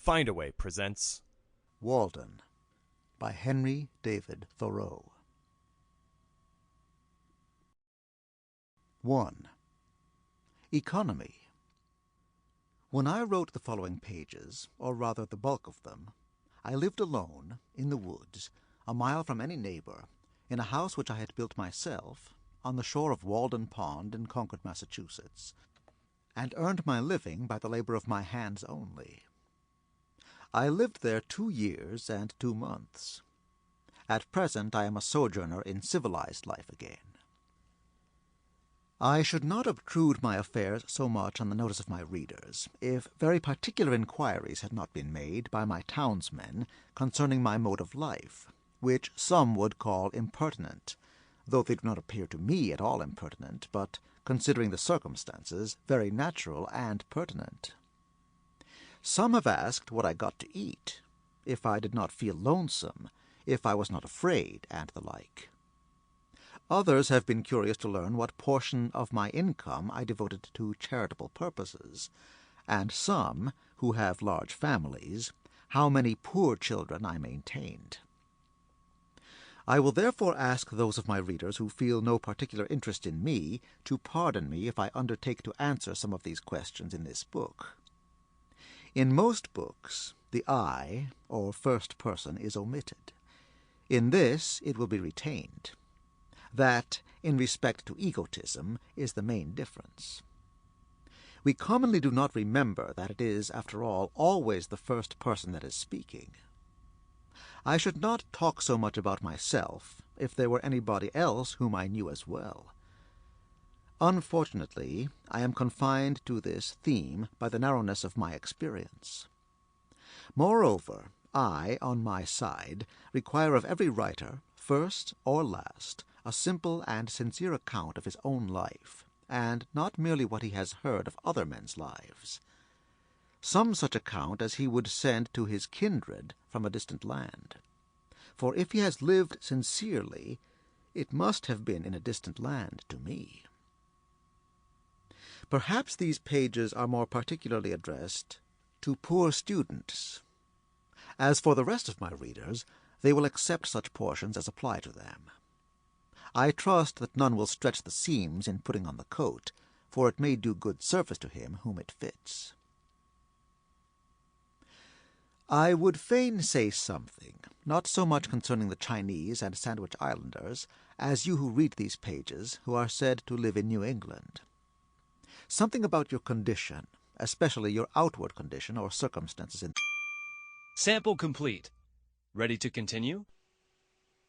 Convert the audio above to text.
Findaway presents Walden by Henry David Thoreau. 1. Economy. When I wrote the following pages, or rather the bulk of them, I lived alone, in the woods, a mile from any neighbor, in a house which I had built myself, on the shore of Walden Pond in Concord, Massachusetts, and earned my living by the labor of my hands only. I lived there 2 years and 2 months. At present I am a sojourner in civilized life again. I should not obtrude my affairs so much on the notice of my readers, if very particular inquiries had not been made by my townsmen concerning my mode of life, which some would call impertinent, though they do not appear to me at all impertinent, but, considering the circumstances, very natural and pertinent. Some have asked what I got to eat, if I did not feel lonesome, if I was not afraid, and the like. Others have been curious to learn what portion of my income I devoted to charitable purposes, and some, who have large families, how many poor children I maintained. I will therefore ask those of my readers who feel no particular interest in me to pardon me if I undertake to answer some of these questions in this book. In most books, the I, or first person, is omitted. In this it will be retained. That, in respect to egotism, is the main difference. We commonly do not remember that it is, after all, always the first person that is speaking. I should not talk so much about myself if there were anybody else whom I knew as well. Unfortunately, I am confined to this theme by the narrowness of my experience. Moreover, I, on my side, require of every writer, first or last, a simple and sincere account of his own life, and not merely what he has heard of other men's lives. Some such account as he would send to his kindred from a distant land. For if he has lived sincerely, it must have been in a distant land to me. Perhaps these pages are more particularly addressed to poor students. As for the rest of my readers, they will accept such portions as apply to them. I trust that none will stretch the seams in putting on the coat, for it may do good service to him whom it fits. I would fain say something, not so much concerning the Chinese and Sandwich Islanders, as you who read these pages, who are said to live in New England. Something about your condition, especially your outward condition or circumstances in... Sample complete. Ready to continue?